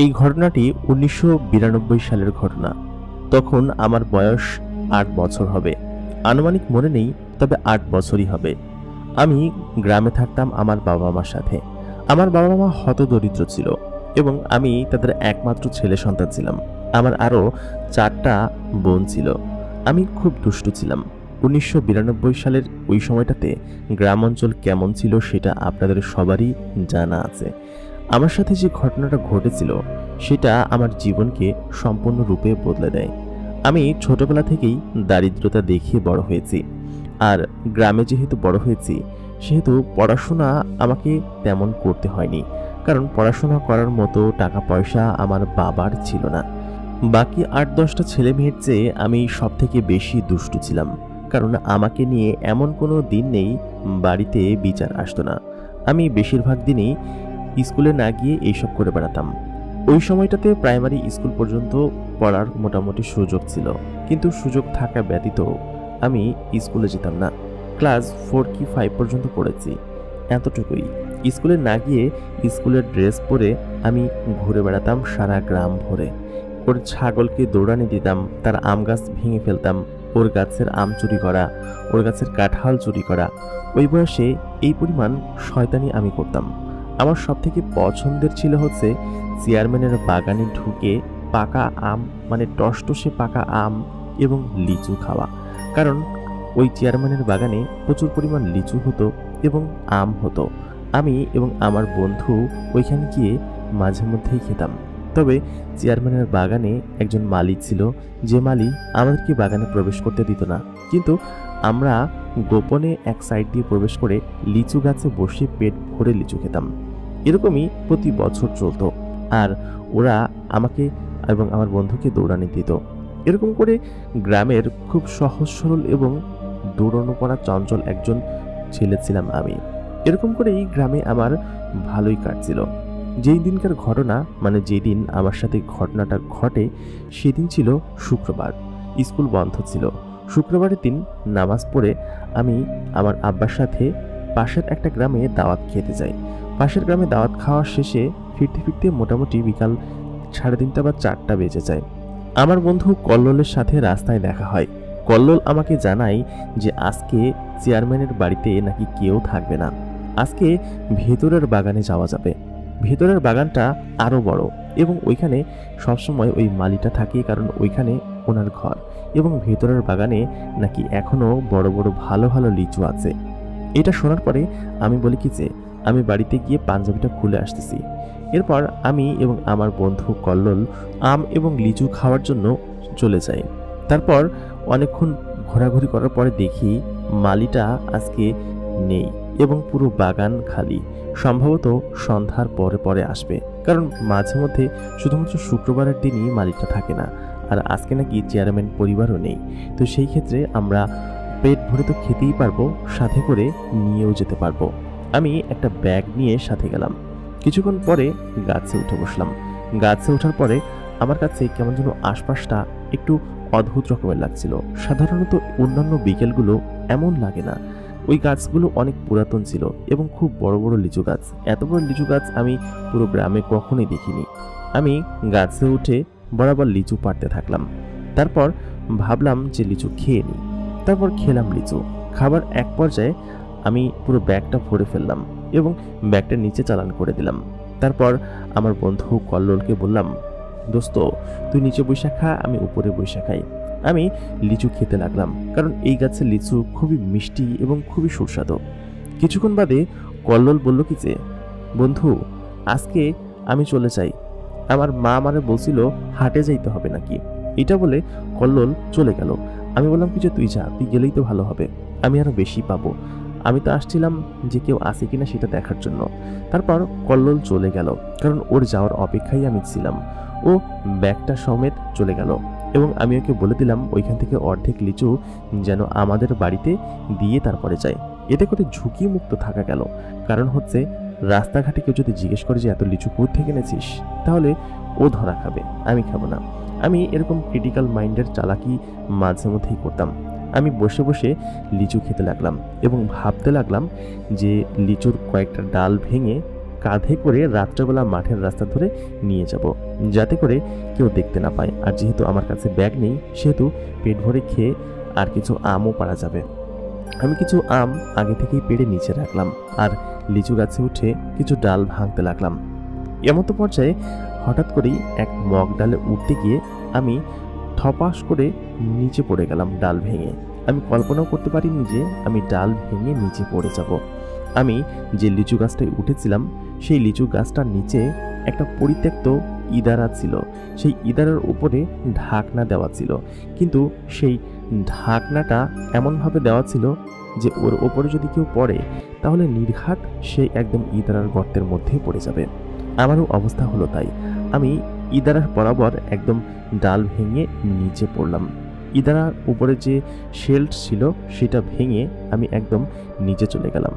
এই ঘটনাটি ১৯৯২ সালের ঘটনা। তখন আমার বয়স ৮ বছর হবে। আনুমানিক মনে নেই, তবে ৮ বছরই হবে। আমি গ্রামে থাকতাম আমার বাবা মার সাথে। আমার বাবা মা হতদরিদ্র ছিল এবং আমি তাদের একমাত্র ছেলে সন্তান ছিলাম। আমার আরও ৪টা বোন ছিল। আমি খুব দুষ্টু ছিলাম। ১৯৯২ সালের ওই সময়টাতে গ্রাম অঞ্চল কেমন ছিল সেটা আপনাদের সবারই জানা আছে। আমার সাথে যে ঘটনাটা ঘটেছিল সেটা আমার জীবনকে সম্পূর্ণরূপে বদলে দেয়। আমি ছোটবেলা থেকেই দারিদ্রতা দেখিয়ে বড় হয়েছি। আর গ্রামে যেহেতু বড় হয়েছি সেহেতু পড়াশোনা আমাকে তেমন করতে হয়নি, কারণ পড়াশোনা করার মতো টাকা পয়সা আমার বাবার ছিল না। বাকি ৮-১০টা ছেলে মেয়ের চেয়ে আমি সব থেকে বেশি দুষ্টু ছিলাম, কারণ আমাকে নিয়ে এমন কোনো দিন নেই বাড়িতে বিচার আসতো না। আমি বেশিরভাগ দিনই স্কুলে না গিয়ে এইসব করে বেড়াতাম। ওই সময়টাতে প্রাইমারি স্কুল পর্যন্ত পড়ার মোটামুটি সুযোগ ছিল, কিন্তু সুযোগ থাকা ব্যতীত আমি স্কুলে যেতাম না। ক্লাস 4 কি 5 পর্যন্ত পড়েছি, এতটুকুই। স্কুলে না গিয়ে স্কুলের ড্রেস পরে আমি ঘুরে বেড়াতাম সারা গ্রাম ভরে। ওর ছাগলকে দৌড়ানি দিতাম, তার আম গাছ ভেঙে ফেলতাম, ওর গাছের আম চুরি করা, ওর গাছের কাঁঠাল চুরি করা। ওই বয়সে এই পরিমাণ শয়তানি আমি করতাম। আমার সব থেকে পছন্দের ছিল হচ্ছে চেয়ারম্যানের বাগানে ঢুকে পাকা আম, মানে টসটসে পাকা আম এবং লিচু খাওয়া। কারণ ওই চেয়ারম্যানের বাগানে প্রচুর পরিমাণ লিচু হতো এবং আম হতো। আমি এবং আমার বন্ধু ওইখানে গিয়ে মাঝে মধ্যেই খেতাম। তবে চেয়ারম্যানের বাগানে একজন মালি ছিল, যে মালি আমাদেরকে বাগানে প্রবেশ করতে দিত না, কিন্তু আমরা গোপনে এক সাইড দিয়ে প্রবেশ করে লিচু গাছে বসে পেট ভরে লিচু খেতাম। এরকমই প্রতি বছর চলতো। আর ওরা আমাকে এবং আমার বন্ধুকে দৌড়ানি দিত। এরকম করে গ্রামের খুব সহজ সরল এবং দৌড়ানো পড়া চঞ্চল একজন ছেলে ছিলাম আমি। এরকম করেই গ্রামে আমার ভালোই কাটছিল। যেই দিনকার ঘটনা, মানে যেদিন আমার সাথে ঘটনাটা ঘটে, সেদিন ছিল শুক্রবার। স্কুল বন্ধ ছিল। শুক্রবারের দিন নামাজ পড়ে আমি আমার আব্বার সাথে পাশের একটা গ্রামে দাওয়াত খেতে যাই। পাশের গ্রামে দাওয়াত খাওয়া শেষে ফিরতে ফিরতে মোটামুটি বিকাল 3:30 বা 4টা বেজে যায়। আমার বন্ধু কল্লোলের সাথে রাস্তায় দেখা হয়। কল্লোল আমাকে জানায় যে আজকে চেয়ারম্যানের বাড়িতে নাকি কেউ থাকবে না, আজকে ভেতরের বাগানে যাওয়া যাবে। ভেতরের বাগানটা আরও বড় এবং ওইখানে সবসময় ওই মালিটা থাকে, কারণ ওইখানে ওনার ঘর। এবং ভেতরের বাগানে নাকি এখনও বড় বড় ভালো ভালো লিচু আছে। এটা শোনার পরে আমি বলি কি যে আমি বাড়িতে গিয়ে পাঞ্জাবিটা খুলে আসতেছি। এরপর আমি এবং আমার বন্ধু কল্লোল আম এবং লিচু খাওয়ার জন্য চলে যাই। তারপর অনেকক্ষণ ঘোরাঘুরি করার পরে দেখি মালিটা আজকে নেই এবং পুরো বাগান খালি। সম্ভবত সন্ধ্যার পরে পরে আসবে, কারণ মাঝে মধ্যে শুধুমাত্র শুক্রবারের দিনই মালিটা থাকে না। আর আজকে নাকি চেয়ারম্যান পরিবারও নেই। তো সেই ক্ষেত্রে আমরা পেট ভরে তো খেতেই পারবো, সাথে করে নিয়েও যেতে পারবো। আমি একটা ব্যাগ নিয়ে সাথে গেলাম। কিছুক্ষণ পরে গাছে উঠে বসলাম। গাছে ওঠার পরে আমার কাছে কেমন যেন আশপাশটা একটু অদ্ভুত রকমের লাগছিল। সাধারণত অন্যান্য বিকেলগুলো এমন লাগে না। ওই গাছগুলো অনেক পুরাতন ছিল এবং খুব বড় বড় লিচু গাছ। এত বড় লিচু গাছ আমি পুরো গ্রামে কখনোই দেখিনি। আমি গাছে উঠে বরাবর লিচু পাড়তে থাকলাম। তারপর ভাবলাম যে লিচু খেয়ে নিই। তারপর খেলাম লিচু। খাবার এক পর্যায়ে আমি পুরো ব্যাগটা ভরে ফেললাম এবং ব্যাগটা নিচে চালান করে দিলাম। তারপর আমার বন্ধু কল্লোলকে বললাম, দোস্ত তুই নিচে বৈশা খা, আমি উপরে বৈশা খাই। আমি লিচু খেতে লাগলাম, কারণ এই গাছের লিচু খুবই মিষ্টি এবং খুবই সুস্বাদু। কিছুক্ষণ বাদে কল্লোল বলল কি যে, বন্ধু আজকে আমি চলে যাই, আমার মা আমারে বলছিল হাটে যাইতে হবে নাকি। এটা বলে কল্লোল চলে গেল। আমি বললাম কি যে তুই যা, তুই গেলেই তো ভালো হবে, আমি আরো বেশি পাবো। আমি তো আসছিলাম যে কেউ আসে কিনা সেটা দেখার জন্য। তারপর কল্লোল চলে গেল, কারণ ওর যাওয়ার অপেক্ষায় আমি ছিলাম। ও ব্যাগটা সমেত চলে গেল এবং আমি ওকে বলে দিলাম ওইখান থেকে অর্ধেক লিচু যেন আমাদের বাড়িতে দিয়ে তারপরে যায়। এতে করে ঝুঁকি মুক্ত থাকা গেল। কারণ হচ্ছে রাস্তাঘাটে কেউ যদি জিজ্ঞেস করে যে এত লিচু কোথা থেকে এনেছিস, তাহলে ও ধরা খাবে, আমি খাবো না। আমি এরকম ক্রিটিক্যাল মাইন্ডের চালাকি মাঝে মধ্যেই করতাম। আমি বসে বসে লিচু খেতে লাগলাম এবং ভাবতে লাগলাম যে লিচুর কয়েকটা ডাল ভেঙে কাঁধে করে রাত্রেবেলা মাঠের রাস্তা ধরে নিয়ে যাব, যাতে করে কেউ দেখতে না পায়। আর যেহেতু আমার কাছে ব্যাগ নেই, সেহেতু পেট ভরে খেয়ে আর কিছু আমও পারা যাবে। আমি কিছু আম আগে থেকেই পেড়ে নিচে রাখলাম আর লিচু গাছে উঠে কিছু ডাল ভাঙতে লাগলাম। এমতো পর্যায়ে হঠাৎ করেই এক মগ ডালে উঠতে গিয়ে আমি থপাস করে নিচে পড়ে গেলাম ডাল ভেঙে। আমি কল্পনাও করতে পারিনি যে আমি ডাল ভেঙে নিচে পড়ে যাব। আমি যে লিচু গাছটায় উঠেছিলাম সেই লিচু গাছটার নিচে একটা পরিত্যক্ত ইদারা ছিল। সেই ইদারার উপরে ঢাকনা দেওয়া ছিল, কিন্তু সেই ঢাকনাটা এমনভাবে দেওয়া ছিল যে ওর ওপরে যদি কেউ পড়ে তাহলে নির্ঘাত সে একদম ইদারার গর্তের মধ্যে পড়ে যাবে। আমারও অবস্থা হলো তাই। আমি ইদারার বরাবর একদম ডাল ভেঙে নিচে পড়লাম। ইদারার উপরে যে শেল্ড ছিল সেটা ভেঙে আমি একদম নিচে চলে গেলাম।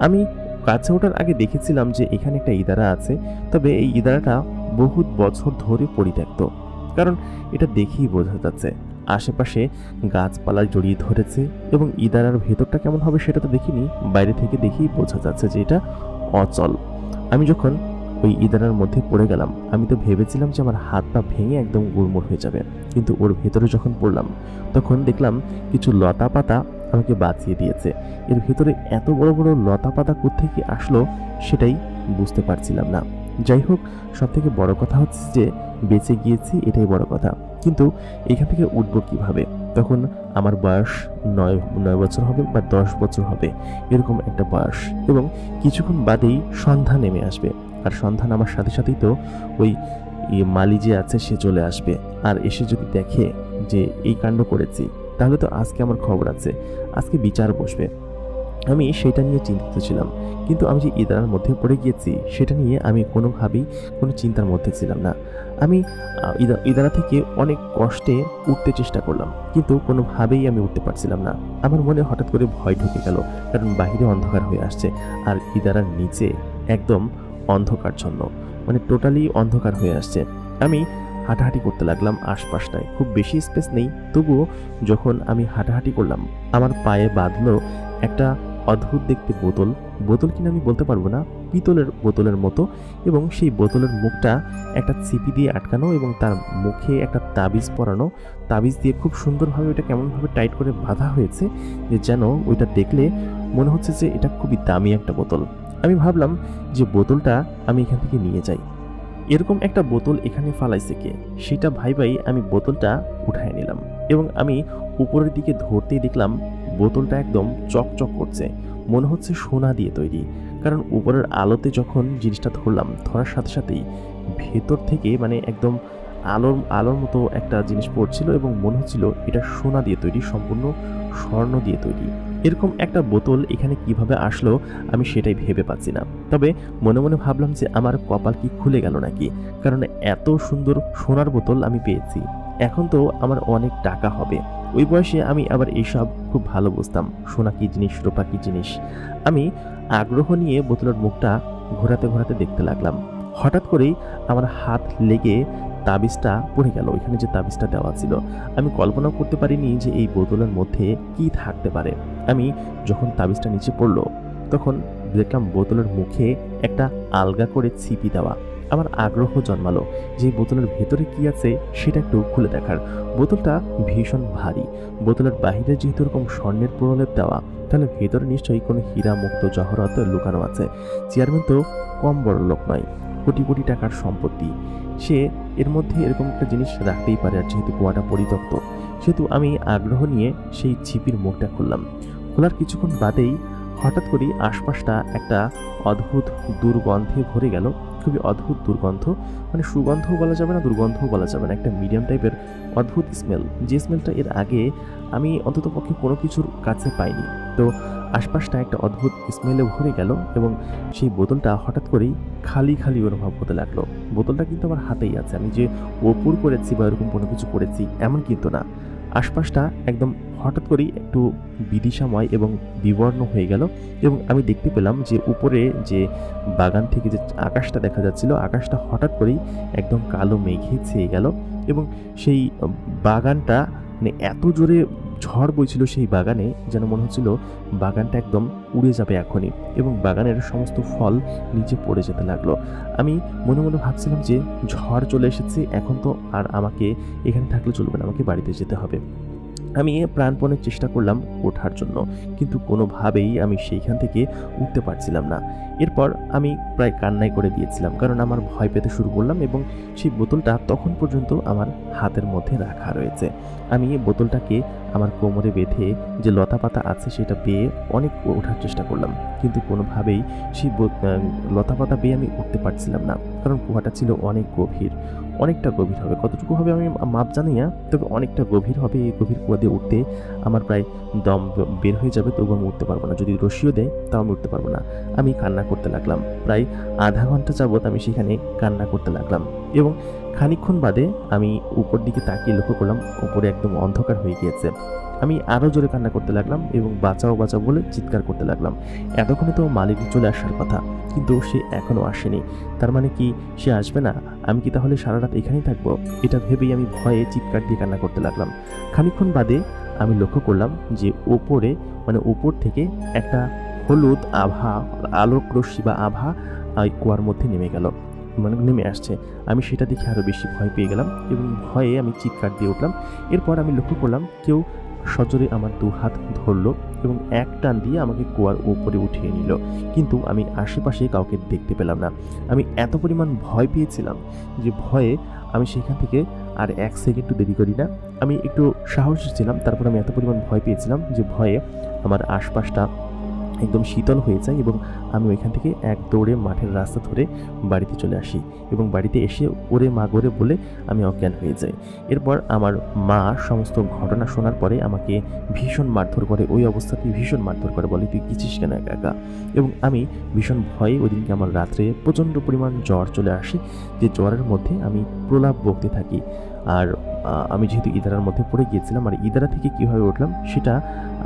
আমি কাছে ওঠার আগে দেখেছিলাম যে এখানে একটা ইদারা আছে, তবে এই ইদারাটা বহুত বছর ধরে পরিত্যক্ত, কারণ এটা দেখেই বোঝা যাচ্ছে আশেপাশে গাছপালায় জড়িয়ে ধরেছে এবং ইদারার ভেতরটা কেমন হবে সেটা তো দেখিনি, বাইরে থেকে দেখেই বোঝা যাচ্ছে যে এটা অচল। আমি যখন ওই ইদারার মধ্যে পড়ে গেলাম, আমি তো ভেবেছিলাম যে আমার হাত পা ভেঙে একদম গুড়মুড় হয়ে যাবে, কিন্তু ওর ভেতরে যখন পড়লাম তখন দেখলাম কিছু লতা পাতা আমাকে বাঁচিয়ে দিয়েছে। এর ভেতরে এত বড় বড় লতা পাতা কোত্থেকে আসলো সেটাই বুঝতে পারছিলাম না। যাই হোক, সব থেকে বড় কথা হচ্ছে যে বেঁচে গিয়েছি, এটাই বড় কথা। কিন্তু এখান থেকে উঠবো কিভাবে? তখন আমার বয়স 9 বছর হবে বা 10 বছর হবে, এরকম একটা বয়স, এবং কিছুক্ষণ বাদেই সন্ধ্যা নেমে আসবে। আর সন্ধ্যা নামার সাথে সাথেই তো ওই মালি যে আছে সে চলে আসবে, আর এসে যদি দেখে যে এই কাণ্ড করেছি তাহলে তো আজকে আমার খবর আছে, আজকে বিচার বসবে। আমি সেটা নিয়ে চিন্তিত ছিলাম, কিন্তু আমি যে ইদারার মধ্যে পড়ে গিয়েছি সেটা নিয়ে আমি কোনোভাবেই কোনো চিন্তার মধ্যে ছিলাম না। আমি ইদারা থেকে অনেক কষ্টে উঠতে চেষ্টা করলাম, কিন্তু কোনোভাবেই আমি উঠতে পারছিলাম না। আমার মনে হঠাৎ করে ভয় ঢুকে গেল, কারণ বাইরে অন্ধকার হয়ে আসছে আর ইদারার নিচে একদম অন্ধকারচ্ছন্ন, মানে টোটালি অন্ধকার হয়ে আসছে। আমি হাঁটাহাঁটি করতে লাগলাম আশপাশটায়, খুব বেশি স্পেস নেই, তবুও যখন আমি হাঁটাহাঁটি করলাম আমার পায়ে বাঁধলো একটা অদ্ভুত দেখতে বোতল কিনা আমি বলতে পারবো না, পিতলের বোতলের মতো, এবং সেই বোতলের মুখটা একটা ছিপি দিয়ে আটকানো এবং তার মুখে একটা তাবিজ পরানো। তাবিজ দিয়ে খুব সুন্দরভাবে ওইটা কেমনভাবে টাইট করে বাঁধা হয়েছে যে যেন ওইটা দেখলে মনে হচ্ছে যে এটা খুবই দামি একটা বোতল। আমি ভাবলাম যে বোতলটা আমি এখান থেকে নিয়ে যাই। এরকম একটা বোতল এখানে ফালাইছে কে, সেটা ভাই আমি বোতলটা উঠায় নিলাম এবং আমি উপরের দিকে ধরতেই দেখলাম বোতলটা একদম চকচক করছে, মনে হচ্ছে সোনা দিয়ে তৈরি। কারণ উপরের আলোতে যখন জিনিসটা ধরলাম, ধরার সাথে সাথেই ভেতর থেকে মানে একদম আলোর মতো একটা জিনিস পড়ছিল এবং মনে হচ্ছিল এটা সোনা দিয়ে তৈরি, সম্পূর্ণ স্বর্ণ দিয়ে তৈরি। এরকম একটা বোতল এখানে কিভাবে আসলো আমি সেটাই ভেবে পাচ্ছি না। তবে মনে মনে ভাবলাম যে আমার কপাল কি খুলে গেল নাকি, কারণ এত সুন্দর সোনার বোতল আমি পেয়েছি, এখন তো আমার অনেক টাকা হবে। ওই বয়সে আমি আবার এইসব খুব ভালো বুঝতাম, সোনা কি জিনিস, রূপা কি জিনিস। আমি আগ্রহ নিয়ে বোতলের মুখটা ঘোরাতে ঘোরাতে দেখতে লাগলাম। হঠাৎ করেই আমার হাত লেগে তাবিজটা পড়ে গেল, ওইখানে যে তাবিজটা দেওয়া ছিল। আমি কল্পনা করতে পারিনি যে এই বোতলের মধ্যে কি থাকতে পারে। আমি যখন তাবিজটা নিচে পড়লো তখন দেখলাম বোতলের মুখে একটা আলগা করে ছিপি দেওয়া। আমার আগ্রহ জন্মালো যে বোতলের ভেতরে কি আছে সেটা একটু খুলে দেখার। বোতলটা ভীষণ ভারী, বোতলের বাহিরে যেহেতু এরকম স্বর্ণের প্রলেপ দেওয়া, তাহলে ভেতরে নিশ্চয়ই কোনো হীরা মুক্ত জহরত লুকানো আছে। চেয়ারম্যান তো কম বড় লোক নয়, কোটি কোটি টাকার সম্পত্তি, সে এর মধ্যে এরকম একটা জিনিস রাখতেই পারে। আর যেহেতু কুয়াটা পরিত্যক্ত, সেহেতু আমি আগ্রহ নিয়ে সেই ছিপির মুখটা খুললাম। খোলার কিছুক্ষণ বাদেই হঠাৎ করেই আশপাশটা একটা অদ্ভুত দুর্গন্ধে ভরে গেল। খুবই অদ্ভুত দুর্গন্ধ, মানে সুগন্ধও বলা যাবে না, দুর্গন্ধও বলা যাবে না, একটা মিডিয়াম টাইপের অদ্ভুত স্মেল, যে স্মেলটা এর আগে আমি অন্ততপক্ষে কোনো কিছুর কাছে পাইনি। তো আশপাশটা একটা অদ্ভুত স্মেলে ভরে গেল এবং সেই বোতলটা হঠাৎ করেই খালি খালি অনুভব হতে লাগলো। বোতলটা কিন্তু আমার হাতেই আছে, আমি যে ওপর করেছি বা এরকম কোনো কিছু করেছি এমন কিন্তু না। আশপাশটা একদম হঠাৎ করেই একটু বিদিশাময় এবং বিবর্ণ হয়ে গেল এবং আমি দেখতে পেলাম যে উপরে যে বাগান থেকে যে আকাশটা দেখা যাচ্ছিল, আকাশটা হঠাৎ করেই একদম কালো মেঘে ছেয়ে গেল এবং সেই বাগানটা মানে এত জোরে ঝড় বইছিল সেই বাগানে, যেন মনে হচ্ছিল বাগানটা একদম উড়ে যাবে এখনই, এবং বাগানের সমস্ত ফল নিচে পড়ে যেতে লাগলো। আমি মনে মনে ভাবছিলাম যে ঝড় চলে এসেছে, এখন তো আর আমাকে এখানে থাকলে চলবে না, আমাকে বাড়িতে যেতে হবে। আমি প্রাণপণে চেষ্টা করলাম ওঠার জন্য, কিন্তু কোনোভাবেই আমি সেইখান থেকে উঠতে পারছিলাম না। এরপর আমি প্রায় কান্নাই করে দিয়েছিলাম, কারণ আমার ভয় পেতে শুরু করলাম, এবং সেই বোতলটা তখন পর্যন্ত আমার হাতের মধ্যে রাখা রয়েছে। আমি বোতলটাকে আমার কোমরে বেঁধে যে লতা পাতা আছে সেটা বেয়ে অনেক ওঠার চেষ্টা করলাম, কিন্তু কোনোভাবেই সেই লতা পাতা বেয়ে আমি উঠতে পারছিলাম না, কারণ কুয়াটা ছিল অনেক গভীর, অনেকটা গভীর হবে। কতটুকু হবে আমি মাপ জানি না, তবে অনেকটা গভীর হবে। এই গভীর কুয়া দিয়ে উঠতে আমার প্রায় দম বের হয়ে যাবে, তবু আমি উঠতে পারবো না। যদি রশিও দেয় তাও আমি উঠতে পারবো না। আমি কান্না করতে লাগলাম, প্রায় আধা ঘন্টা যাবৎ আমি সেখানে কান্না করতে লাগলাম, এবং খানিকক্ষণ বাদে আমি উপর দিকে তাকিয়ে লক্ষ্য করলাম উপরে একদম অন্ধকার হয়ে গিয়েছে। আমি আরও জোরে কান্না করতে লাগলাম এবং বাঁচাও বাঁচাও বলে চিৎকার করতে লাগলাম। এতক্ষণে তো মালিক চলে আসার কথা, কিন্তু সে এখনও আসেনি। তার মানে কি সে আসবে না? আমি কি তাহলে সারা রাত এখানেই থাকবো? এটা ভেবেই আমি ভয়ে চিৎকার দিয়ে কান্না করতে লাগলাম। খানিকক্ষণ বাদে আমি লক্ষ্য করলাম যে ওপরে, মানে উপর থেকে একটা হলুদ আভা, আলোক রশ্মি বা আভা কুয়ার মধ্যে নেমে গেল, মানে নেমে আসছে। আমি সেটা দেখে আরও বেশি ভয় পেয়ে গেলাম এবং ভয়ে আমি চিৎকার দিয়ে উঠলাম। এরপর আমি লক্ষ্য করলাম কেউ সজোরে আমার দু হাত ধরলো এবং এক টান দিয়ে আমাকে কুয়ার উপরে উঠিয়ে নিল, কিন্তু আমি আশেপাশে কাউকে দেখতে পেলাম না। আমি এত পরিমাণ ভয় পেয়েছিলাম যে ভয়ে আমি সেখান থেকে আর এক সেকেন্ডও দেরি করি না। আমি একটু সাহসী ছিলাম, তারপর আমি এত পরিমাণ ভয় পেয়েছিলাম যে ভয়ে আমার আশপাশটা একদম শীতল হয়ে যায়, এবং আমি ওইখান থেকে এক দৌড়ে মাঠের রাস্তা ধরে বাড়িতে চলে আসি, এবং বাড়িতে এসে ওরে মা গড়ে বলে আমি অজ্ঞান হয়ে যাই। এরপর আমার মা সমস্ত ঘটনা শোনার পরে আমাকে ভীষণ মারধর করে, ওই অবস্থাতেই ভীষণ মারধর করে, বলে তুই গেছিস কেন একা একা। এবং আমি ভীষণ ভয়ে ওই দিনকে আমার রাত্রে প্রচণ্ড পরিমাণ জ্বর চলে আসে, যে জ্বরের মধ্যে আমি প্রলাপ বকতে থাকি। আর আমি যেহেতু ইদারার মধ্যে পড়ে গিয়েছিলাম, আর ইদারা থেকে কীভাবে উঠলাম সেটা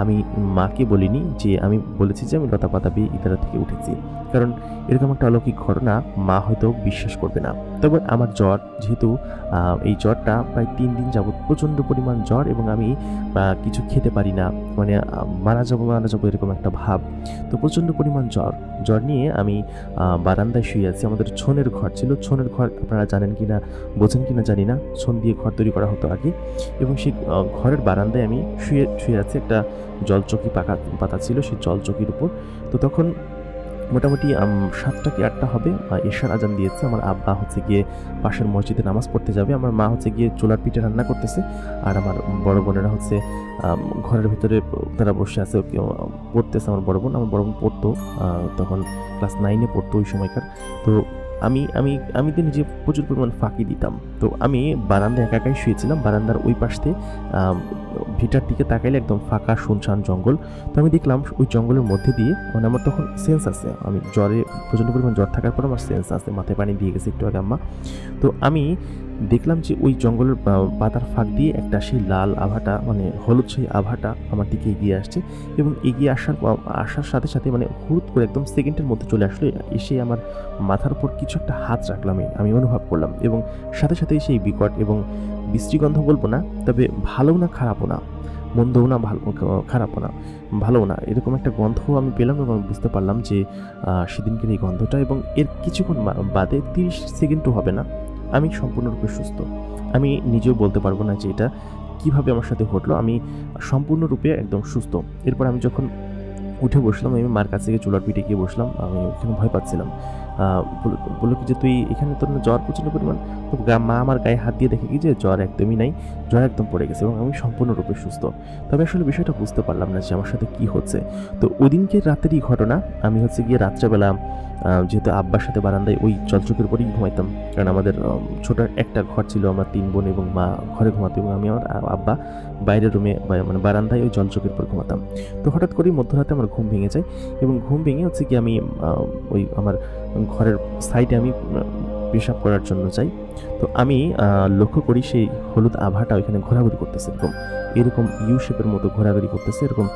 আমি মাকে বলিনি, যে আমি বলেছি যে আমি লতা পাতা বেয়ে ইদারা থেকে উঠেছি, কারণ এরকম একটা অলৌকিক ঘটনা মা হয়তো বিশ্বাস করবে না। তবে আমার জ্বর, যেহেতু এই জ্বরটা প্রায় 3 দিন যাবৎ প্রচণ্ড পরিমাণ জ্বর, এবং আমি কিছু খেতে পারি না, মানে মারা যাবো এরকম একটা ভাব। তো প্রচণ্ড পরিমাণ জ্বর নিয়ে আমি বারান্দায় শুয়ে আছি। আমাদের ছনের ঘর ছিল, ছনের ঘর আপনারা জানেন কি না, বোঝেন কি না জানি না, ছন দিয়ে ঘর তৈরি করা হতো আগে, এবং সেই ঘরের বারান্দায় আমি শুয়ে আছি। একটা জলচকি পাতা ছিল সেই জলচকির উপর। তো তখন মোটামুটি 7টা কি 8টা হবে, এশার আজান দিয়েছে। আমার আব্বা হচ্ছে গিয়ে পাশের মসজিদে নামাজ পড়তে যাবে, আমার মা হচ্ছে গিয়ে চুলার পিঠে রান্না করতেছে, আর আমার বড় বোনেরা হচ্ছে ঘরের ভিতরে তারা বসে আছে, পড়তেছে। আমার বড় বোন পড়তো, তখন ক্লাস 9-এ পড়তো ওই সময়কার। তো আমি তো নিজে প্রচুর পরিমাণ ফাঁকি দিতাম। তো আমি বারান্দায় একা একাই শুয়েছিলাম। বারান্দার ওই পাশে ভিটার দিকে তাকাইলে একদম ফাঁকা শুনশান জঙ্গল। তো আমি দেখলাম ওই জঙ্গলের মধ্যে দিয়ে, মানে আমার তখন সেন্স আছে, আমি প্রচণ্ড পরিমাণ জ্বর থাকার পর আমার সেন্স আছে, মাথায় পানি দিয়ে গেছে একটু আগে আম্মা। তো আমি দেখলাম যে ওই জঙ্গলের পাতার ফাঁক দিয়ে একটা সেই লাল আভাটা, মানে হলুদ সেই আভাটা আমার দিকে এগিয়ে আসছে, এবং এগিয়ে আসার সাথে সাথে মানে হুট করে একদম সেকেন্ডের মধ্যে চলে আসলো, এসে আমার মাথার উপর কিছু একটা হাত রাখলাম, আমি অনুভব করলাম, এবং সাথে সাথেই সেই বিকট এবং বিশ্রীগন্ধ বলবো না, তবে ভালো না খারাপও না, মন্দও না, খারাপও না, ভালোও না, এরকম একটা গন্ধ আমি পেলাম, এবং আমি বুঝতে পারলাম যে সেদিনকের এই গন্ধটা। এবং এর কিছুক্ষণ বাদে 30 সেকেন্ডও হবে না, আমি সম্পূর্ণরূপে সুস্থ। আমি নিজেও বলতে পারবো না যে এটা কীভাবে আমার সাথে ঘটলো, আমি সম্পূর্ণরূপে একদম সুস্থ। এরপর আমি যখন উঠে বসলাম, আমি মার কাছে গিয়ে চুলার পিঠে গিয়ে বসলাম, আমি ওখানে ভয় পাচ্ছিলাম। বললো কি যে তুই এখানে, তোর জ্বর প্রচণ্ড পরিমাণ। তো মা আমার গায়ে হাত দিয়ে দেখে কি যে জ্বর একদমই নাই, জ্বর একদম পড়ে গেছে, এবং আমি সম্পূর্ণরূপে সুস্থ। তবে আসলে বিষয়টা বুঝতে পারলাম না যে আমার সাথে কি হচ্ছে। তো ওই দিনকে রাতেরই ঘটনা। আমি হচ্ছে গিয়ে রাত্রেবেলা, যেহেতু আব্বার সাথে বারান্দায় ওই জলচকের উপরেই ঘুমাইতাম, কারণ আমাদের ছোট একটা ঘর ছিল, আমরা 3 বোন এবং মা ঘরে ঘুমাতাম, এবং আমি আমার আব্বা বাইরের রুমে, মানে বারান্দায় ওই জলচকের উপর ঘুমাতাম। তো হঠাৎ করেই মধ্যরাতে আমার ঘুম ভেঙে যায়, এবং ঘুম ভেঙে হচ্ছে কি আমি ওই আমার ঘরের সাইডে আমি পেশাব করার জন্য যাই। তো আমি লক্ষ্য করি সেই হলুদ আভাটা ওইখানে ঘোরাঘুরি করতেছে, এরকম ইউ শেপের মতো ঘোরাঘুরি করতেছে এরকম।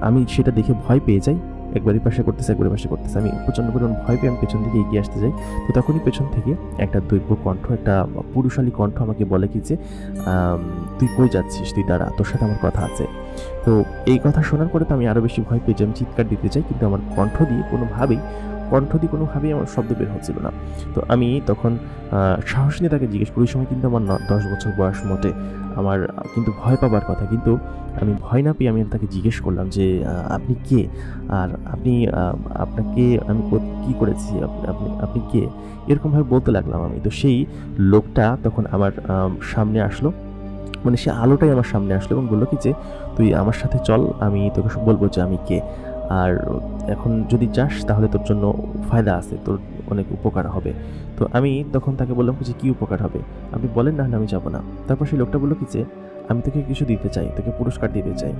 আমি সেটা দেখে ভয় পেয়ে যাই, একবারই পাশে করতেছে, একবারই পাশে করতেছে। আমি প্রচণ্ড পরিমাণ ভয় পেয়ে আমি পেছন দিকে এগিয়ে আসতে যাই। তো তখনই পেছন থেকে একটা দৈব্য কণ্ঠ, একটা পুরুষালী কণ্ঠ আমাকে বলে কি যে, তুই কই যাচ্ছিস, তুই দাঁড়া, তোর সাথে আমার কথা আছে। তো এই কথা শোনার পরে তো আমি আরও বেশি ভয় পেয়ে যাই, আমি চিৎকার দিতে চাই, কিন্তু আমার কণ্ঠ দিয়ে কোনোভাবেই আমার শব্দ বের হচ্ছিল না। তো আমি তখন সাহস নিয়ে তাকে জিজ্ঞেস করি। ওই সময় কিন্তু আমার 10 বছর বয়স মোটে, আমার কিন্তু ভয় পাবার কথা, কিন্তু আমি ভয় না পেয়ে আমি তাকে জিজ্ঞেস করলাম যে, আপনি কে, আর আপনাকে আমি কী করেছি, আপনি কে, এরকমভাবে বলতে লাগলাম আমি। তো সেই লোকটা তখন আমার সামনে আসলো, মানে সে আলোটাই আমার সামনে আসলো এবং বললো কি যে, তুই আমার সাথে চল, আমি তোকে বলবো যে আমি কে, আর এখন যদি যাস তাহলে তোর জন্য ফায়দা আছে, তোর অনেক উপকার হবে। তো আমি তখন তাকে বললাম যে, কী উপকার হবে আপনি বলেন, না আমি যাবো না। তারপর সেই লোকটা বললো কি যে, আমি তোকে কিছু দিতে চাই, তোকে পুরস্কার দিতে চাই।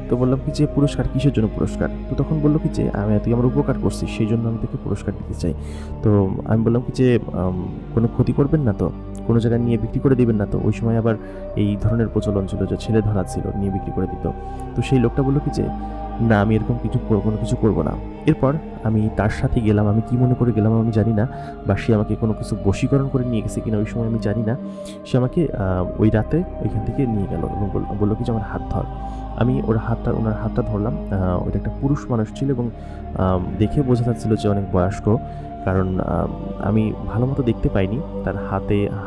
তো বললাম কি যে, পুরস্কার, কিসের জন্য পুরস্কার? তো তখন বললো কি যে, তুই আমার উপকার করছিস, সেই জন্য আমি তোকে পুরস্কার দিতে চাই। তো আমি বললাম কি যে, কোনো ক্ষতি করবেন না তো, কোনো জায়গায় নিয়ে বিক্রি করে দিবেন না তো? ওই সময় আবার এই ধরনের প্রচলন ছিল যে ছেলে ধরা ছিল, নিয়ে বিক্রি করে দিত। তো সেই লোকটা বললো কি যে, না আমি এরকম কোনো কিছু করবো না। এরপর আমি তার সাথে গেলাম, আমি কি মনে করে গেলাম আমি জানি না, বা সে আমাকে কোনো কিছু বশীকরণ করে নিয়ে গেছে কিনা ওই সময় আমি জানি না। সে আমাকে ওই রাতে ওইখান থেকে নিয়ে গেল এবং বললো কি যে, আমার হাত ধর। আমি ওনার হাতটা ধরলাম। ওইটা একটা পুরুষ মানুষ ছিল এবং দেখে বোঝা যাচ্ছিল যে অনেক বয়স্ক, কারণ আমি ভালো মতো দেখতে পাইনি। তার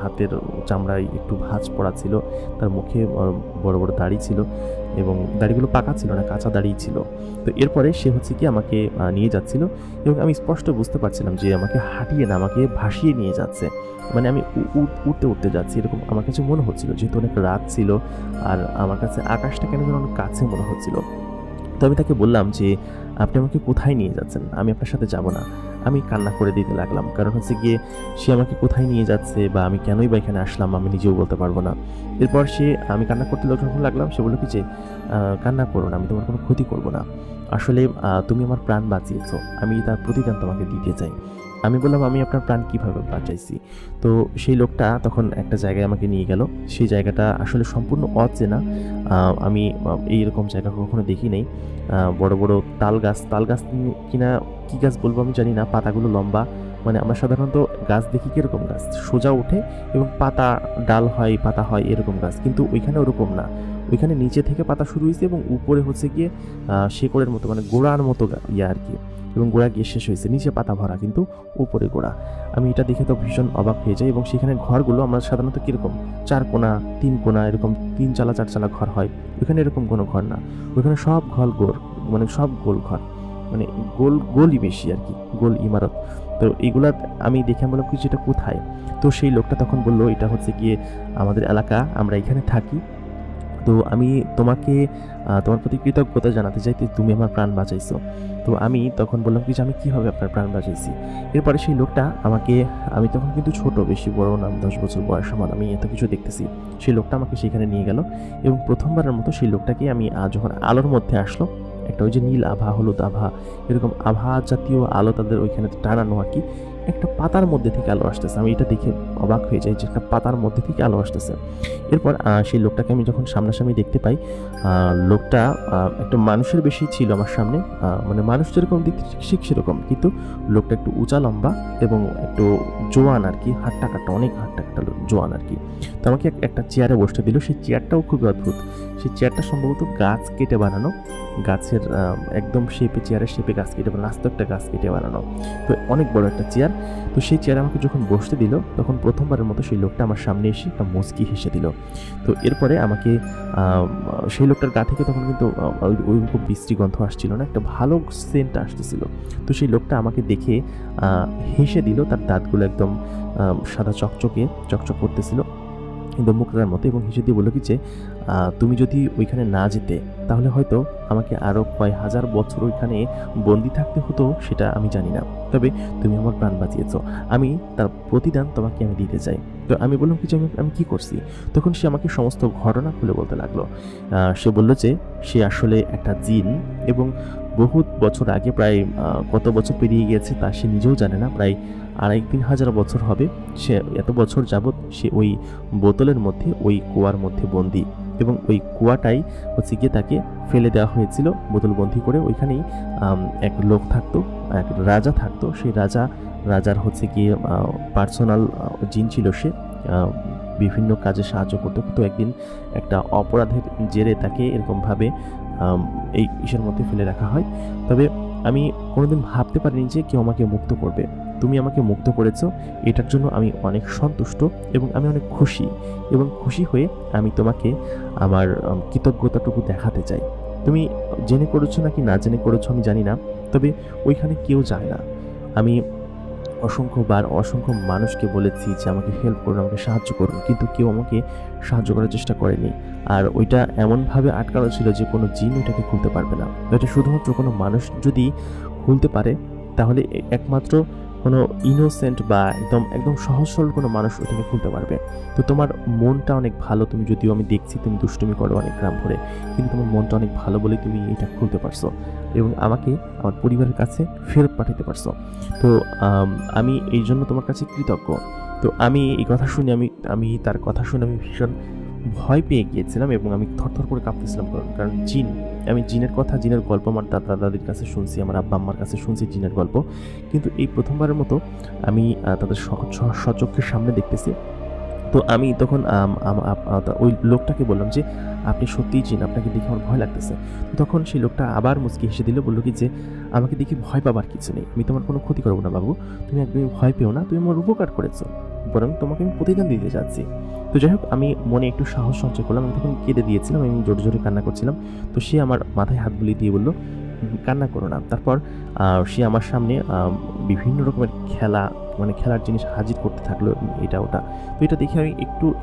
হাতের চামড়ায় একটু ভাঁজ পড়া ছিল, তার মুখে বড় বড় দাড়ি ছিল এবং দাড়িগুলো পাকা ছিল না, কাঁচা দাড়ি ছিল। তো এরপরে সে হচ্ছে কি আমাকে নিয়ে যাচ্ছিল এবং আমি স্পষ্ট বুঝতে পারছিলাম যে আমাকে হাঁটিয়ে না, আমাকে ভাসিয়ে নিয়ে যাচ্ছে, মানে আমি উঠতে উঠতে যাচ্ছি এরকম আমার কাছে মনে হচ্ছিল, যেহেতু অনেক রাত ছিল আর আমার কাছে আকাশটা কেন যেন অনেক কাছে মনে হচ্ছিল। তো আমি তাকে বললাম যে, আপনি আমাকে কোথায় নিয়ে যাচ্ছেন, আমি আপনার সাথে যাব না। আমি কান্না করে দিতে লাগলাম, কারণ হচ্ছে গিয়ে সে আমাকে কোথায় নিয়ে যাচ্ছে বা আমি কেনই বা এখানে আসলাম আমি নিজেও বলতে পারবো না। এরপর আমি কান্না করতে যখন লাগলাম, সে বললো কি যে, কান্না করো না, আমি তোমার কোনো ক্ষতি করবো না, আসলে তুমি আমার প্রাণ বাঁচিয়েছো, আমি তার প্রতিদান তোমাকে দিতে চাই। আমি বললাম, আমি আপনার প্রাণ কীভাবে বাঁচাইছি? তো সেই লোকটা তখন একটা জায়গায় আমাকে নিয়ে গেল। সেই জায়গাটা আসলে সম্পূর্ণ অচেনা, আমি এইরকম জায়গা কখনো দেখি নাই। বড় বড় তাল গাছ কিনা কী গাছ বলবো আমি জানি না, পাতাগুলো লম্বা, মানে আমরা সাধারণত গাছ দেখি কীরকম গাছ সোজা ওঠে এবং ডাল হয়, পাতা হয়, এরকম গাছ, কিন্তু ওইখানে ওরকম না। ওইখানে নিচে থেকে পাতা শুরু হয়েছে এবং উপরে হচ্ছে গিয়ে শেকড়ের মতো, মানে গোড়ার মতো আর কি, এবং গোড়া গিয়ে শেষ হয়েছে, নিচে পাতা ভরা কিন্তু উপরে গোড়া। আমি এটা দেখে তো ভীষণ অবাক হয়ে যাই। এবং সেখানে ঘরগুলো আমরা সাধারণত কীরকম 4 কোণা 3 কোণা এরকম 3 চালা 4 চালা ঘর হয়, ওইখানে এরকম কোনো ঘর না, ওইখানে সব ঘর মানে সব গোল ঘর, মানে গোলই বেশি আর কি, গোল ইমারত। তো এইগুলা আমি দেখে বললাম কিছু, এটা কোথায়? তো সেই লোকটা তখন বললো, এটা হচ্ছে গিয়ে আমাদের এলাকা, আমরা এখানে থাকি। তো আমি তোমাকে তোমার প্রতি কৃতজ্ঞতা জানাতে চাই, তুমি আমার প্রাণ বাঁচাইছো। তো আমি তখন বললাম কি যে, আমি কীভাবে আপনার প্রাণ বাঁচাইছি? এরপরে সেই লোকটা আমি তখন কিন্তু ছোট, বেশি বড় না, 10 বছর বয়স আমার, আমি এত কিছু দেখতেছি। সেই লোকটা আমাকে সেখানে নিয়ে গেল এবং প্রথমবারের মতো সেই লোকটাকে আমি যখন আলোর মধ্যে আসলো, একটা ওই যে নীল আভা, হলুদ আভা, এরকম আভা জাতীয় আলো তাদের ওইখানে টানানো আর কি, একটা পাতার মধ্যে থেকে আলো আসতেছে। আমি এটা দেখে অবাক হয়ে যাই যে একটা পাতার মধ্যে থেকে আলো আসতেছে। এরপর সেই লোকটাকে আমি যখন সামনাসামনি দেখতে পাই, লোকটা একটা মানুষের বেশি ছিল আমার সামনে, মানে মানুষ যেরকম দেখতে ঠিক সেরকম, কিন্তু লোকটা একটু উঁচা লম্বা এবং একটু জোয়ান আর কি, হাট্টা কাটা, অনেক হাট্টা কাটা জোয়ান আর কি। তো আমাকে একটা চেয়ারে বসতে দিল। সেই চেয়ারটাও খুবই অদ্ভুত। সেই চেয়ারটা সম্ভবত গাছ কেটে বানানো, গাছের একদম চেয়ারের শেপে গাছ কেটে বানানো, আস্ত একটা গাছ কেটে বানানো। তো অনেক বড় একটা চেয়ার। তো সেই চেয়ারে আমাকে যখন বসতে দিল, তখন প্রথমবারের মতো সেই লোকটা আমার সামনে এসে একটা মুচকি হেসে দিল। তো এরপরে আমাকে সেই লোকটার গা থেকে তখন কিন্তু ওইরকম বিশ্রী গন্ধ আসছিল না, একটা ভালো সেন্ট আসতেছিল। তো সেই লোকটা আমাকে দেখে হেসে দিল, তার দাঁতগুলো একদম সাদা চকচক করতেছিল কিন্তু মুখটার মতো, এবং হেসে দিয়ে বললো কি যে, তুমি যদি ওইখানে না যেতে তাহলে হয়তো আমাকে আরও কয় হাজার বছর ওইখানে বন্দি থাকতে হতো, সেটা আমি জানি না, তবে তুমি আমার প্রাণ বাঁচিয়েছো, আমি তার প্রতিদান তোমাকে আমি দিতে চাই। তো আমি বললাম কি যে, আমি কী করছি? তখন সে আমাকে সমস্ত ঘটনা খুলে বলতে লাগলো। সে বললো যে সে আসলে একটা জিন এবং বহুত বছর আগে, প্রায় কত বছর পেরিয়ে গিয়েছে তা সে নিজেও জানে না, প্রায় 2500 বছর হবে, সে এত বছর যাবৎ সে ওই বোতলের মধ্যে, ওই কুয়ার মধ্যে বন্দি। এবং ওই কুয়াটাই হচ্ছে গিয়ে তাকে ফেলে দেওয়া হয়েছিল বোতলবন্দি করে। ওইখানেই এক লোক থাকতো, এক রাজা থাকতো। সেই রাজার হচ্ছে গিয়ে পার্সোনাল জিন ছিল সে, বিভিন্ন কাজে সাহায্য করতো। তো একদিন একটা অপরাধের জেরে তাকে এরকমভাবে এই ইসের মধ্যে ফেলে রাখা হয়। তবে আমি কোনোদিন ভাবতে পারিনি যে কেউ আমাকে মুক্ত করবে। তুমি আমাকে মুক্ত করেছো, এটার জন্য আমি অনেক সন্তুষ্ট এবং আমি অনেক খুশি, এবং খুশি হয়ে আমি তোমাকে আমার কৃতজ্ঞতাটুকু দেখাতে চাই। তুমি জেনে করেছো নাকি না জেনে করেছো আমি জানি না, তবে ওইখানে কেউ যায় না। আমি অসংখ্য মানুষকে বলেছি যে আমাকে হেল্প করুন, আমাকে সাহায্য করুন, কিন্তু কেউ আমাকে সাহায্য করার চেষ্টা করেনি। আর ওইটা এমনভাবে আটকানো ছিল যে কোনো জিন ওইটাকে খুলতে পারবে না। এটা শুধুমাত্র কোনো মানুষ যদি খুলতে পারে, তাহলে একমাত্র কোনো ইনোসেন্ট বা একদম সহজ সরল কোনো মানুষ ওইটাকে খুলতে পারবে। তো তোমার মনটা অনেক ভালো, তুমি যদিও আমি দেখছি তুমি দুষ্টুমি করো অনেক গ্রাম ভরে, কিন্তু তোমার মনটা অনেক ভালো বলে তুমি এটা খুলতে পারছো এবং আমাকে আমার পরিবারের কাছে ফেরত পাঠাতে পারছো। তো আমি এই জন্য তোমার কাছে কৃতজ্ঞ। তো আমি এই কথা শুনে আমি তার কথা শুনে আমি ভীষণ ভয় পেয়ে গিয়েছিলাম এবং আমি থরথর করে কাঁপতেছিলাম, কারণ আমি জিনের কথা, জিনের গল্প আমার দাদা দাদির কাছে শুনছি, আমার আব্বা আম্মার কাছে শুনছি জিনের গল্প, কিন্তু এই প্রথমবারের মতো আমি তাদের সচক্ষের সামনে দেখতেছি। তো আমি তখন ওই লোকটাকে বললাম যে আপনি সত্যিই জিন, আপনাকে দেখে আমার ভয় লাগতেছে। তখন সেই লোকটা আবার মুচকি হেসে দিল, বললো কি যে আমাকে দেখে ভয় পাবার কিছু নেই, আমি তোমার কোনো ক্ষতি করবো না বাবু, তুমি একদমই ভয় পেও না, তুমি আমার উপকার করেছো, বরং তোমাকে আমি প্রতিদান দিতে যাচ্ছি। তো যাই হোক, আমি মনে একটু সাহস সঞ্চয় করলাম, আমি তখন কেঁদে দিয়েছিলাম, আমি জোরে জোরে কান্না করছিলাম। তো সে আমার মাথায় হাত বুলিয়ে দিয়ে বললো কান্না করো না। তারপর সে আমার সামনে বিভিন্ন রকমের খেলার জিনিস হাজির করতে থাকলো, এটা ওটা। তো এটা দেখে আমি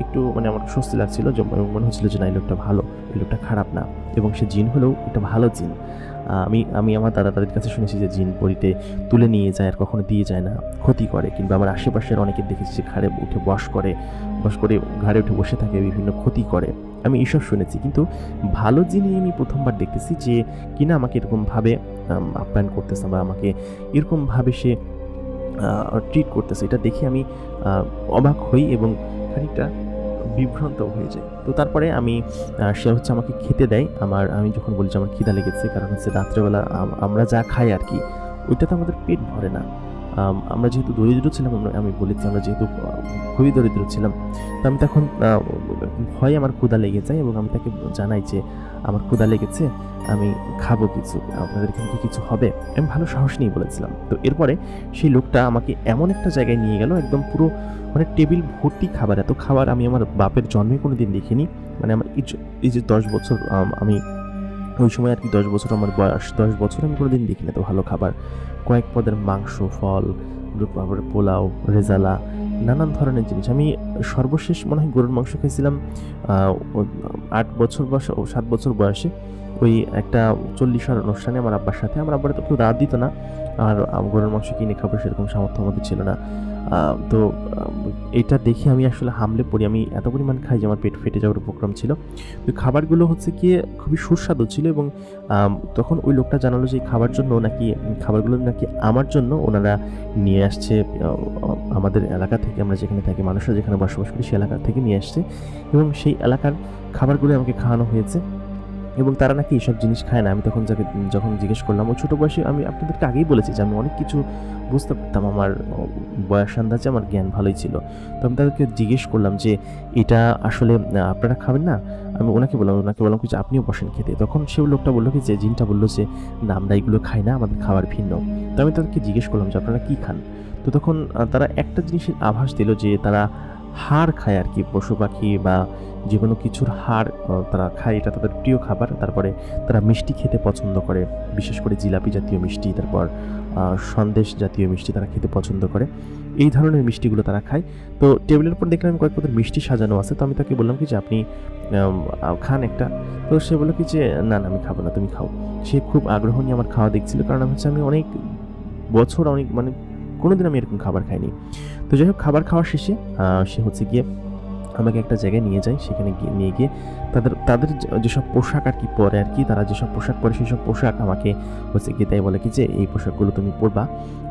একটু মানে আমার স্বস্তি লাগছিল, যে মনে হচ্ছিল যে না, এই লোকটা ভালো, এই লোকটা খারাপ না, এবং সে জিন হলেও এটা ভালো জিন। আমি আমার দাদা দাদির কাছে শুনেছি যে জিন পরিতে তুলে নিয়ে যায় আর কখনো দিয়ে যায় না, ক্ষতি করে। কিংবা আমার আশেপাশের অনেকে দেখেছি যে ঘাড়ে উঠে বস করে ঘাড়ে উঠে বসে থাকে, বিভিন্ন ক্ষতি করে। আমি এইসব শুনেছি, কিন্তু ভালো জিনিস আমি প্রথমবার দেখতেছি যে কিনা আমাকে এরকমভাবে আপ্যায়ন করতেছে বা আমাকে এরকমভাবে সে ট্রিট করতেছে। এটা দেখে আমি অবাক হই এবং খানিকটা বিভ্রান্ত হয়ে যায়। তো তারপরে সে হচ্ছে আমাকে খেতে দেয়। আমি যখন বলি যে আমার খিদা লেগেছে, কারণ হচ্ছে রাত্রেবেলা আমরা যা খাই আর কি, ওইটাতে আমাদের পেট ভরে না। আমরা যেহেতু দরিদ্র ছিলাম, আমি বলেছি আমরা যেহেতু খুবই দরিদ্র ছিলাম, তো আমি তখন ভয়ে আমার ক্ষুধা লেগে যায় এবং আমি তাকে জানাই যে আমার ক্ষুধা লেগেছে, আমি খাবো কিছু, আপনাদের এখানে কি কিছু হবে? আমি ভালো সাহস নিয়ে বলেছিলাম। তো এরপরে সেই লোকটা আমাকে এমন একটা জায়গায় নিয়ে গেল, একদম পুরো মানে টেবিল ভর্তি খাবার। এত খাবার আমি আমার বাপের জন্মে কোনো দিন দেখিনি। মানে আমার এই যে 10 বছর, আমি ওই সময় আর কি 10 বছর আমার বয়স, 10 বছর আমি কোনোদিন দেখিনি এত ভালো খাবার। কয়েক পদের মাংস, ফল, তারপরে পোলাও, রেজালা, নানান ধরনের জিনিস। আমি সর্বশেষ মনে হয় গরুর মাংস খেয়েছিলাম 8 বছর বা 7 বছর বয়সে, ওই একটা 40-আর অনুষ্ঠানে আমার আব্বার সাথে। আমার আব্বার তো কেউ দাঁত দিত না, আর গরুর মাংস কিনে খাবার সেরকম সামর্থ্য আমাদের ছিল না। তো এটা দেখে আমি আসলে হামলে পড়ি। আমি এত পরিমাণ খাই যে আমার পেট ফেটে যাওয়ার উপক্রম ছিল। তো খাবারগুলো হচ্ছে গিয়ে খুবই সুস্বাদু ছিল, এবং তখন ওই লোকটা জানালো যে খাবারগুলো নাকি আমার জন্য ওনারা নিয়ে আসছে আমাদের এলাকা থেকে, আমরা যেখানে থাকি, মানুষরা যেখানে বসবাস করি সেই এলাকা থেকে নিয়ে আসছে, এবং সেই এলাকার খাবারগুলো আমাকে খাওয়ানো হয়েছে। এবং তারা নাকি এইসব জিনিস খায় না। আমি যখন জিজ্ঞেস করলাম, ওই ছোটো বয়সে আমি আপনাদেরকে আগেই বলেছি যে আমি অনেক কিছু বুঝতে পারতাম, আমার বয়স আন্দাজে আমার জ্ঞান ভালোই ছিল। তো আমি তাদেরকে জিজ্ঞেস করলাম যে এটা আসলে আপনারা খাবেন না? আমি ওনাকে বললাম যে আপনিও বসেন খেতে। তখন সেই লোকটা বললো কি যে জিনটা বললো যে না, আমরা এগুলো খাই না, আমাদের খাবার ভিন্ন। তো আমি তাদেরকে জিজ্ঞেস করলাম যে আপনারা কী খান? তো তখন তারা একটা জিনিসের আভাস দিল যে তারা হাড় খায় আর কি, পশু পাখি বা যে কোনো কিছুর হাড় তারা খায়, এটা তাদের প্রিয় খাবার। তারপরে তারা মিষ্টি খেতে পছন্দ করে, বিশেষ করে জিলাপি জাতীয় মিষ্টি, তারপর সন্দেশ জাতীয় মিষ্টি তারা খেতে পছন্দ করে। এই ধরনের মিষ্টিগুলো তারা খায়। তো টেবিলের উপর দেখলাম কয়েক পদের মিষ্টি সাজানো আছে। তো আমি তাকে বললাম কি যে আপনি খান একটা। তো সে বললো কি যে না আমি খাবো না, তুমি খাও। সে খুব আগ্রহ নিয়ে আমার খাওয়া দেখছিল, কারণ আমি অনেক বছর কোনোদিন আমি এরকম খাবার খাইনি। তো যাই হোক, খাবার খাওয়া শেষে সে হচ্ছে গিয়ে আমাকে একটা জায়গায় নিয়ে যায়। সেখানে নিয়ে গিয়ে তাদের যেসব পোশাক আর কি পরে আর কি, তারা যেসব পোশাক পরে সেই সব পোশাক আমাকে হচ্ছে গিয়ে তাই বলে কি যে এই পোশাকগুলো তুমি পরবা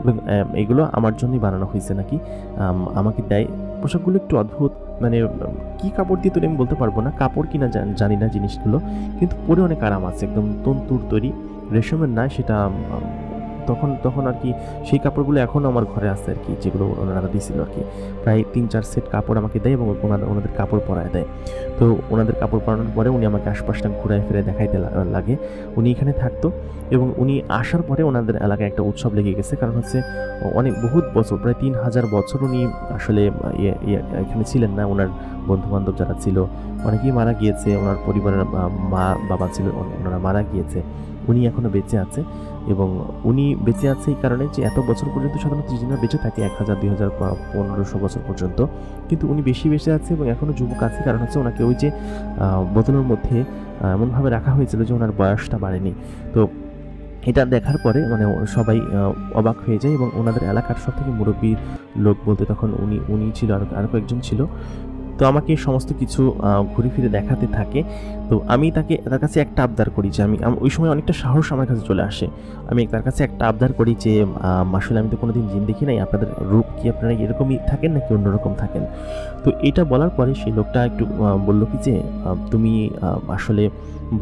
এবং এগুলো আমার জন্যই বানানো হয়েছে নাকি, আমাকে দেয়। পোশাকগুলো একটু অদ্ভুত, মানে কি কাপড় দিয়ে তৈরি আমি বলতে পারবো না, কাপড় কিনা জানি না জিনিসগুলো, কিন্তু পরে অনেক আরাম আছে, একদম তন্তুর তৈরি, রেশমের না সেটা। তখন আর কি সেই কাপড়গুলো এখনও আমার ঘরে আছে আর কি, যেগুলো ওনারা দিয়েছিল আর কি। প্রায় 3-4 সেট কাপড় আমাকে দেয় এবং ওনাদের কাপড় পরায় দেয়। তো ওনাদের কাপড় পরানোর পরে উনি আমাকে আশপাশটা ঘুরায় ফিরে দেখাইতে লাগে। উনি এখানে থাকতো এবং উনি আসার পরে ওনাদের এলাকায় একটা উৎসব লেগে গেছে, কারণ হচ্ছে অনেক বহুত বছর, প্রায় 3000 বছর উনি আসলে এখানে ছিলেন না। ওনার বন্ধুবান্ধব যারা ছিল অনেকেই মারা গিয়েছে, ওনার পরিবারের মা বাবা ছিল, ওনারা মারা গিয়েছে। উনি এখনও বেঁচে আছে এবং উনি বেঁচে আছে এই কারণে যে এত বছর পর্যন্ত সাধারণত জিনরা বেঁচে থাকে 1000, 2000, 1500 বছর পর্যন্ত, কিন্তু উনি বেশি বেঁচে আছে এবং এখনও যুবক আছে, কারণ হচ্ছে ওনাকে ওই যে বোতলের মধ্যে এমনভাবে রাখা হয়েছিল যে ওনার বয়সটা বাড়েনি। তো এটা দেখার পরে মানে সবাই অবাক হয়ে যায় এবং ওনাদের এলাকার সব থেকে মুরব্বী লোক বলতে তখন উনি ছিল, আর কয়েকজন ছিল। তো আমাকে সমস্ত কিছু ঘুরে ফিরে দেখাতে থাকে। তো আমি তার কাছে একটা আবদার করি যে আমি ওই সময় অনেকটা সাহস আমার কাছে চলে আসে। আমি তার কাছে একটা আবদার করি যে আসলে আমি তো কোনোদিন জিন দেখি নাই, আপনাদের রূপ কি আপনারা এরকমই থাকেন নাকি অন্যরকম থাকেন? তো এটা বলার পরে সেই লোকটা একটু বলল কি যে তুমি আসলে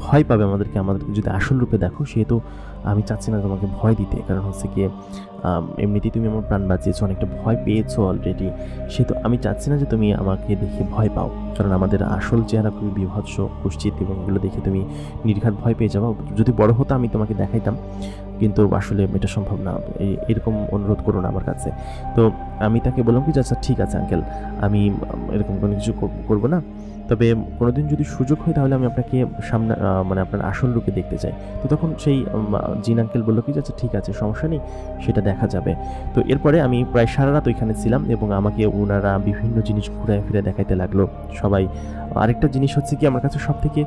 ভয় পাবে আমাদেরকে যদি আসল রূপে দেখো, সেহেতু আমি চাচ্ছি না তোমাকে ভয় দিতে, কারণ হচ্ছে গিয়ে এমনিতেই তুমি আমার প্রাণ বাঁচিয়েছো, অনেকটা ভয় পেয়েছো অলরেডি, সেহেতু আমি চাচ্ছি না যে তুমি আমাকে দেখে ভয় পাও, কারণ আমাদের আসল চেহারা খুবই বিভৎস, কুৎসিত এবং এগুলো দেখে তুমি নির্ঘাত ভয় পেয়ে যাবো। যদি বড় হতো আমি তোমাকে দেখাইতাম, কিন্তু আসলে এটা সম্ভব না, এরকম অনুরোধ করো না আমার কাছে। তো আমি তাকে বললাম কি আচ্ছা ঠিক আছে আঙ্কেল, আমি এরকম কোনো কিছু করবো না, তবে কোনোদিন যদি সুযোগ হয় তাহলে আমি আপনাকে সামনে মানে আপনার আসল রূপে দেখতে চাই। তো তখন সেই জিন আঙ্কেল বললো কি আচ্ছা ঠিক আছে, সমস্যা নেই, সেটা দেখা যাবে। তো এরপরে আমি প্রায় সারা রাত ওইখানে ছিলাম এবং আমাকে ওনারা বিভিন্ন জিনিস ঘুরে ফিরে দেখাইতে লাগলো সবাই। আরেকটা জিনিস হচ্ছে কি আমার কাছে সব থেকে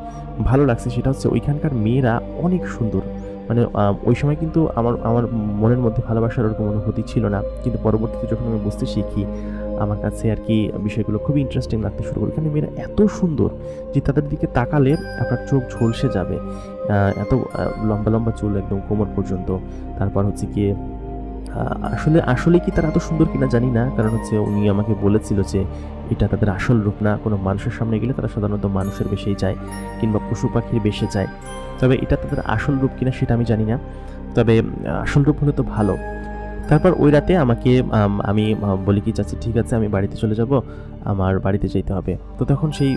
ভালো লাগছে, সেটা হচ্ছে ওইখানকার মেয়েরা অনেক সুন্দর। মানে ওই সময় কিন্তু আমার মনের মধ্যে ভালোবাসার ওরকম অনুভূতি ছিল না, কিন্তু পরবর্তীতে যখন আমি বুঝতে শিখি আমার কাছে আর কি বিষয়গুলো খুবই ইন্টারেস্টিং লাগতে শুরু করে। এখানে মেয়েরা এত সুন্দর যে তাদের দিকে তাকালে আপনার চোখ ঝলসে যাবে, এত লম্বা লম্বা চুল একদম কোমর পর্যন্ত। তারপর হচ্ছে গিয়ে আসলে কি তারা এত সুন্দর কিনা জানি না, কারণ হচ্ছে উনি আমাকে বলেছিল যে এটা তাদের আসল রূপ না। কোনো মানুষের সামনে গেলে তারা সাধারণত মানুষের বেশেই যায় কিংবা পশু পাখির বেশে যায়, তবে এটা তাদের আসল রূপ কিনা সেটা আমি জানি না, তবে আসল রূপ হলে তো ভালো। তারপর ওই রাতে আমাকে আমি বলি কি চাচ্ছি ঠিক আছে আমি বাড়িতে চলে যাব, আমার বাড়িতে যেতে হবে। তো তখন সেই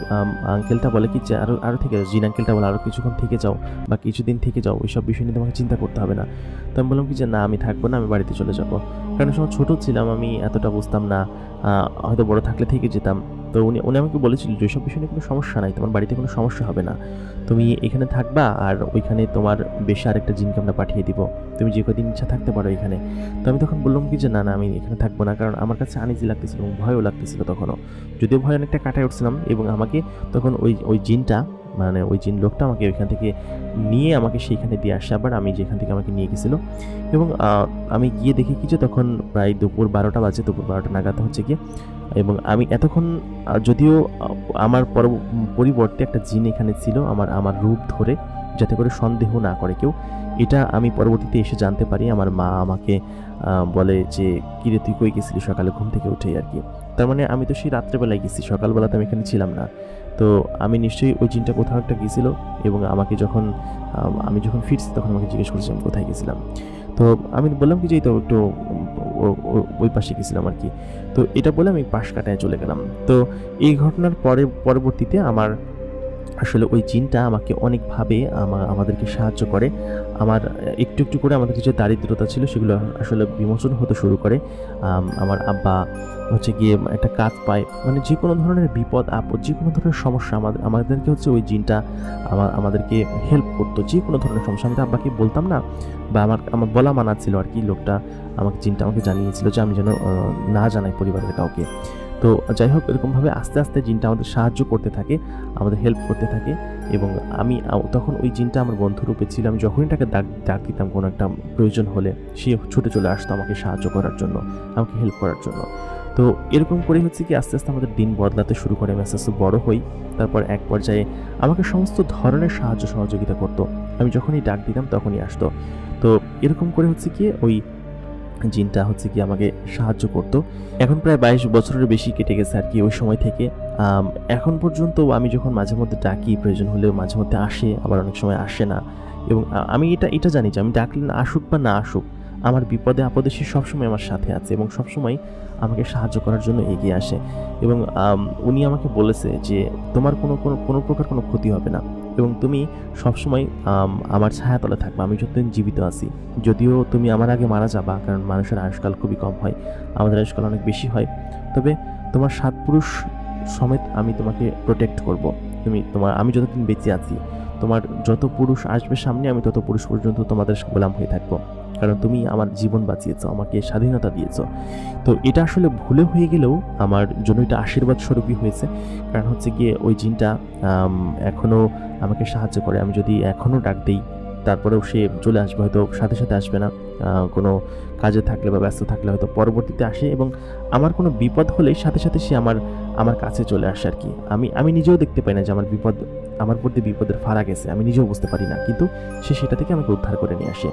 আঙ্কেলটা বলে কি যে আরও থেকে যাও, জিন আঙ্কেলটা বলে আরও কিছুক্ষণ থেকে যাও বা কিছুদিন থেকে যাও, ওইসব বিষয় নিয়ে তোমাকে চিন্তা করতে হবে না। তো আমি বললাম কি যে না আমি থাকবো না, আমি বাড়িতে চলে যাব, কারণ সময় ছোটো ছিলাম, আমি এতটা বুঝতাম না, হয়তো বড় থাকলে থেকে যেতাম। তো উনি আমাকে বলেছিল যে ওইসব বিষয় নিয়ে কোনো সমস্যা নাই, তোমার বাড়িতে কোনো সমস্যা হবে না, তুমি এখানে থাকবা আর ওইখানে তোমার বেশি আরেকটা জিনকে আমরা পাঠিয়ে দিব, তুমি যে কদিন ইচ্ছা থাকতে পারো এখানে। তো আমি তখন বললাম কি যে না আমি এখানে থাকবো না, কারণ আমার কাছে আনইজি লাগতেছিল এবং ভয়ও লাগতেছিল তখনও, যদিও ভয় অনেকটা কাটায় উঠছিলাম। এবং আমাকে তখন ওই জিনটা মানে ওই জিন লোকটা আমাকে ওইখান থেকে নিয়ে আমাকে সেইখানে দিয়ে আসে আবার, আমি যেখান থেকে আমাকে নিয়ে গেছিলো। এবং আমি গিয়ে দেখি কি যে তখন প্রায় দুপুর 12টা বাজে, দুপুর 12টা নাগাদ হচ্ছে গিয়ে। এবং আমি এতক্ষণ যদিও আমার পরিবর্তে একটা জিন এখানে ছিল আমার রূপ ধরে, যাতে করে সন্দেহ না করে কেউ, এটা আমি পরবর্তীতে এসে জানতে পারি। আমার মা আমাকে বলে যে কিরে তুই কই গেছিলি সকালে ঘুম থেকে উঠেই আর কি। তার মানে আমি তো সেই রাত্রেবেলায় গেছি, সকালবেলাতে আমি এখানে ছিলাম না। তো আমি নিশ্চয়ই ওই জিনটা কোথাও একটা গিয়েছিল এবং আমাকে আমি যখন ফিরছি তখন আমাকে জিজ্ঞেস করছি আমি কোথায় গেছিলাম। তো আমি বললাম কি যে তো একটু ওই পাশে গেছিলাম আর কি। তো এটা বলে আমি পাশ কাটায় চলে গেলাম। তো এই ঘটনার পরবর্তীতে আমার আসলে ওই জিনটা আমাকে অনেকভাবে আমাদেরকে সাহায্য করে। আমার একটু একটু করে আমাদের যে দারিদ্রতা ছিল সেগুলো আসলে বিমোচন হতে শুরু করে। আমার আব্বা হচ্ছে গিয়ে একটা কাজ পায়, মানে যে কোনো ধরনের বিপদ আপদ, যে কোনো ধরনের সমস্যা আমাদেরকে হচ্ছে ওই জিনটা আমাদেরকে হেল্প করতো, যে কোনো ধরনের সমস্যা। আমি তো আব্বাকে বলতাম না, বা আমার বলা মানা ছিল আর কি। লোকটা জিনটা আমাকে জানিয়েছিল যে আমি যেন না জানাই পরিবারের কাউকে। তো যাই হোক, এরকমভাবে আস্তে আস্তে জিনটা আমাদের সাহায্য করতে থাকে, আমাদের হেল্প করতে থাকে। এবং আমি তখন ওই জিনটা আমার বন্ধুরূপে ছিল। আমি যখনই তাকে ডাক দিতাম কোনো একটা প্রয়োজন হলে, সে ছুটে চলে আসতো আমাকে সাহায্য করার জন্য, আমাকে হেল্প করার জন্য। তো এরকম করে হচ্ছে কি আস্তে আস্তে আমাদের দিন বদলাতে শুরু করে, আমি আস্তে আস্তে বড় হই। তারপর এক পর্যায়ে আমাকে সমস্ত ধরনের সাহায্য সহযোগিতা করতো। আমি যখনই ডাক দিতাম তখনই আসতো। তো এরকম করে হচ্ছে কি ওই জিনটা হচ্ছে কি আমাকে সাহায্য করতো। এখন প্রায় 22 বছরের বেশি কেটে গেছে আর কি ওই সময় থেকে। এখন পর্যন্ত আমি যখন মাঝে মধ্যে ডাকি, প্রয়োজন হলেও মাঝে মধ্যে আসে, আবার অনেক সময় আসে না। এবং আমি এটা জানি যে আমি ডাকলে আসুক বা না আসুক, আমার বিপদে আপদে সে সবসময় আমার সাথে আছে এবং সবসময় আমাকে সাহায্য করার জন্য এগিয়ে আসে। এবং উনি আমাকে বলেছে যে তোমার কোনো প্রকার কোনো ক্ষতি হবে না এবং তুমি সবসময় আমার ছায়াতলে থাকবে আমি যতদিন জীবিত আছি। যদিও তুমি আমার আগে মারা যাবা, কারণ মানুষের আয়ুষ্কাল খুবই কম হয়, আমাদের আয়ুষ্কাল অনেক বেশি হয়। তবে তোমার 7 পুরুষ সমেত আমি তোমাকে প্রোটেক্ট করব। আমি যতদিন বেঁচে আছি, তোমার যত পুরুষ আসবে সামনে, আমি তত পুরুষ পর্যন্ত তোমাদের গোলাম হয়ে থাকবো, কারণ তুমি আমার জীবন বাঁচিয়েছো, আমাকে স্বাধীনতা দিয়েছো। তো এটা আসলে ভুলে হয়ে গেলেও আমার জন্য এটা আশীর্বাদ স্বরূপই হয়েছে। কারণ হচ্ছে গিয়ে ওই জিনটা এখনও আমাকে সাহায্য করে। আমি যদি এখনও ডাক দিই, তারপরেও সে চলে আসবে, হয়তো সাথে সাথে আসবে না, কোনো কাজে থাকলে বা ব্যস্ত থাকলে হয়তো পরবর্তীতে আসে। এবং আমার কোনো বিপদ হলেই সাথে সাথে সে আমার কাছে চলে আসে আর কি। আমি নিজেও দেখতে পাই না যে আমার প্রতি বিপদের ফাঁড়া গেছে, আমি নিজেও বুঝতে পারি না, কিন্তু সে সেটা থেকে আমাকে উদ্ধার করে নিয়ে আসে।